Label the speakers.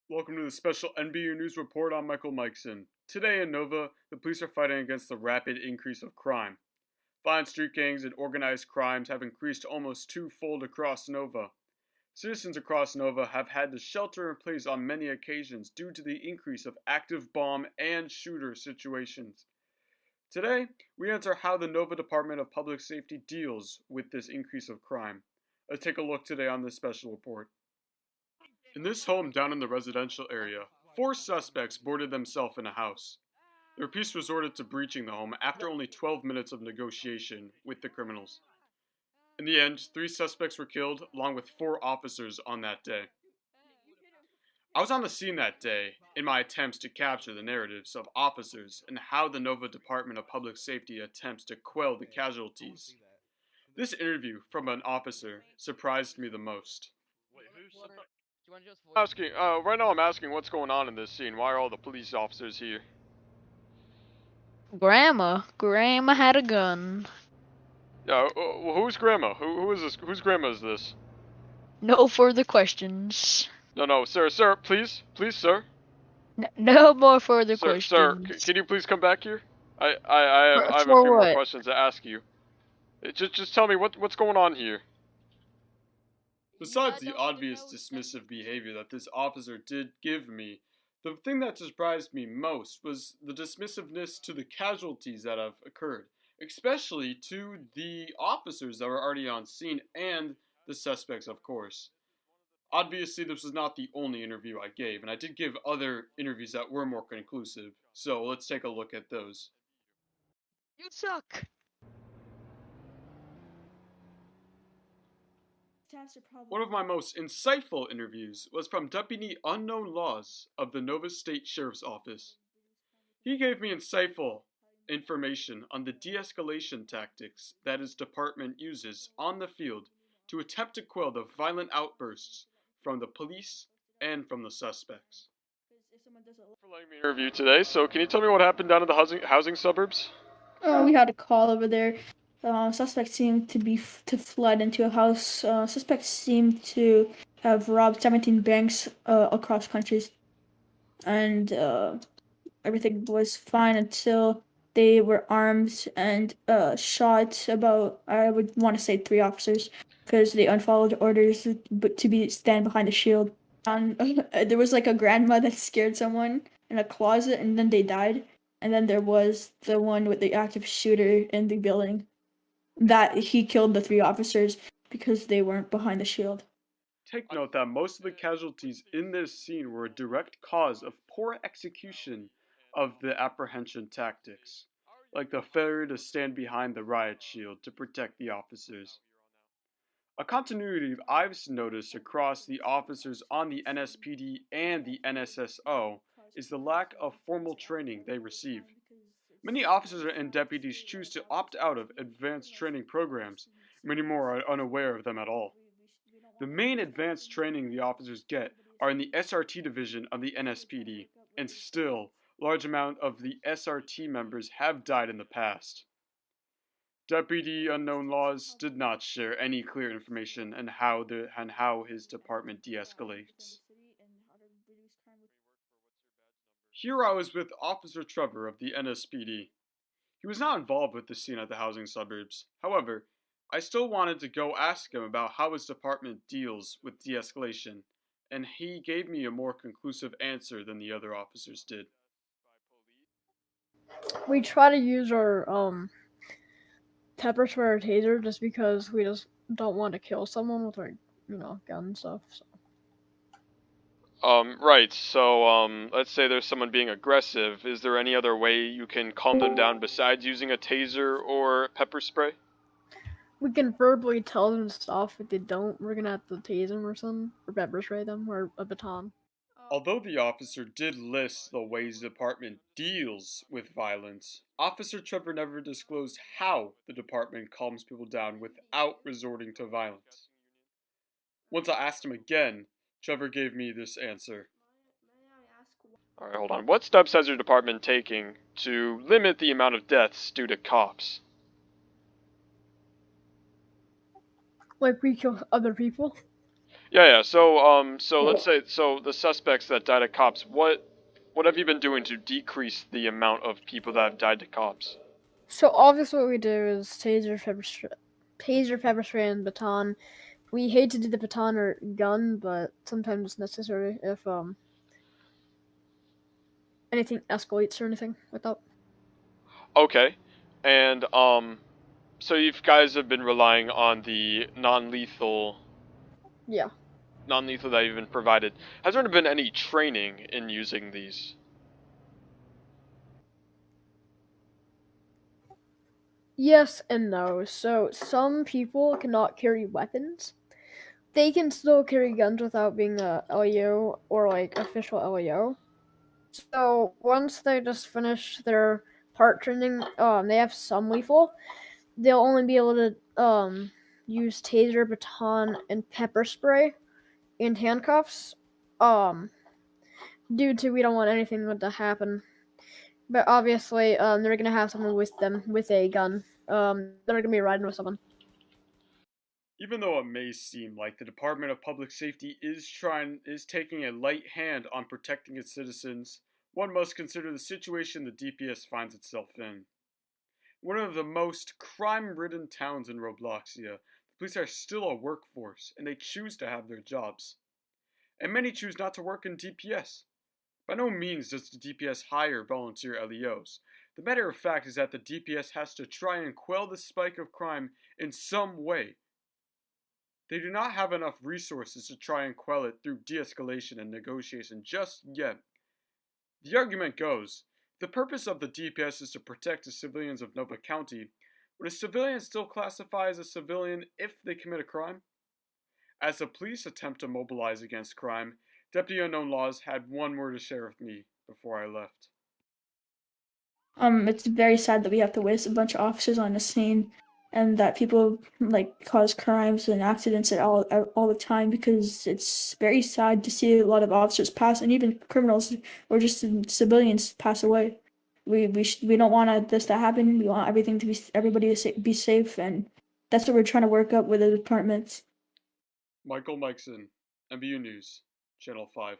Speaker 1: Welcome to the special NBU News Report. I'm Michael Mikeson. Today in Nova, the police are fighting against the rapid increase of crime. Violent street gangs and organized crimes have increased almost twofold across Nova. Citizens across Nova have had to shelter in place on many occasions due to the increase of active bomb and shooter situations. Today, we answer how the Nova Department of Public Safety deals with this increase of crime. Let's take a look today on this special report. In this home down in the residential area, 4 suspects boarded themselves in a house. Their police resorted to breaching the home after only 12 minutes of negotiation with the criminals. In the end, 3 suspects were killed, along with 4 officers on that day. I was on the scene that day in my attempts to capture the narratives of officers and how the Nova Department of Public Safety attempts to quell the casualties. This interview from an officer surprised me the most. Right now I'm asking what's going on in this scene. Why are all the police officers here?
Speaker 2: Grandma had a gun.
Speaker 1: Yeah, who's grandma? Who is this? Whose grandma is this?
Speaker 2: No further questions.
Speaker 1: No, sir, please, sir.
Speaker 2: No more further
Speaker 1: Sir,
Speaker 2: questions.
Speaker 1: can you please come back here? I have a
Speaker 2: For
Speaker 1: few more
Speaker 2: what?
Speaker 1: questions to ask you. Just tell me what's going on here. Besides the obvious dismissive behavior that this officer did give me, the thing that surprised me most was the dismissiveness to the casualties that have occurred, especially to the officers that were already on scene and the suspects, of course. Obviously, this was not the only interview I gave, and I did give other interviews that were more conclusive, so let's take a look at those.
Speaker 2: You suck.
Speaker 1: One of my most insightful interviews was from Deputy Unknown Laws of the Nova State Sheriff's Office. He gave me insightful information on the de-escalation tactics that his department uses on the field to attempt to quell the violent outbursts from the police and from the suspects. For letting me interview today, so can you tell me what happened down in the housing suburbs?
Speaker 3: We had a call over there. Suspects seemed to flood into a house. Suspects seemed to have robbed 17 banks across countries, and everything was fine until they were armed and shot about, I would want to say, 3 officers because they unfollowed orders to stand behind a shield. There was like a grandma that scared someone in a closet and then they died. And then there was the one with the active shooter in the building that he killed the 3 officers because they weren't behind the shield.
Speaker 1: Take note that most of the casualties in this scene were a direct cause of poor execution of the apprehension tactics, like the failure to stand behind the riot shield to protect the officers. A continuity I've noticed across the officers on the NSPD and the NSSO is the lack of formal training they receive. Many officers and deputies choose to opt out of advanced training programs. Many more are unaware of them at all. The main advanced training the officers get are in the SRT division of the NSPD, and still, large amount of the SRT members have died in the past. Deputy Unknown Laws did not share any clear information on how his department de-escalates. Here I was with Officer Trevor of the NSPD. He was not involved with the scene at the housing suburbs. However, I still wanted to go ask him about how his department deals with de-escalation, and he gave me a more conclusive answer than the other officers did.
Speaker 4: We try to use our pepper spray or taser just because we just don't want to kill someone with our, gun and stuff. So.
Speaker 1: Right, so, let's say there's someone being aggressive. Is there any other way you can calm them down besides using a taser or pepper spray?
Speaker 4: We can verbally tell them to stop. If they don't, we're gonna have to tase them or something, or pepper spray them, or a baton.
Speaker 1: Although the officer did list the ways the department deals with violence, Officer Trevor never disclosed how the department calms people down without resorting to violence. Once I asked him again, Trevor gave me this answer. Alright, hold on. What steps has your department taking to limit the amount of deaths due to cops?
Speaker 4: Like we kill other people?
Speaker 1: Yeah. So let's say the suspects that died to cops. What have you been doing to decrease the amount of people that have died to cops?
Speaker 4: So obviously what we do is taser, pepper spray, and baton. We hate to do the baton or gun, but sometimes it's necessary if anything escalates or anything like that.
Speaker 1: Okay, and so you guys have been relying on the
Speaker 4: Yeah.
Speaker 1: non-lethal that you've been provided. Has there been any training in using these?
Speaker 4: Yes and no. So some people cannot carry weapons. They can still carry guns without being a LEO or like official LEO. So once they just finish their part training, they have some lethal. They'll only be able to use taser, baton, and pepper spray and handcuffs. Due to we don't want anything to happen. But obviously, they're gonna have someone with them with a gun. They're gonna be riding with someone.
Speaker 1: Even though it may seem like the Department of Public Safety is taking a light hand on protecting its citizens, one must consider the situation the DPS finds itself in. One of the most crime-ridden towns in Robloxia, the police are still a workforce, and they choose to have their jobs. And many choose not to work in DPS. By no means does the DPS hire volunteer LEOs. The matter of fact is that the DPS has to try and quell the spike of crime in some way. They do not have enough resources to try and quell it through de-escalation and negotiation just yet. The argument goes, the purpose of the DPS is to protect the civilians of Nova County. Would a civilian still classify as a civilian if they commit a crime? As the police attempt to mobilize against crime, Deputy Unknown Laws had one word to share with me before I left.
Speaker 3: It's very sad that we have to waste a bunch of officers on the scene, and that people like cause crimes and accidents all the time, because it's very sad to see a lot of officers pass, and even criminals or just civilians pass away. We don't want this to happen. We want everybody to be safe, and that's what we're trying to work up with the departments.
Speaker 1: Michael Mikeson, NBU News, Channel 5.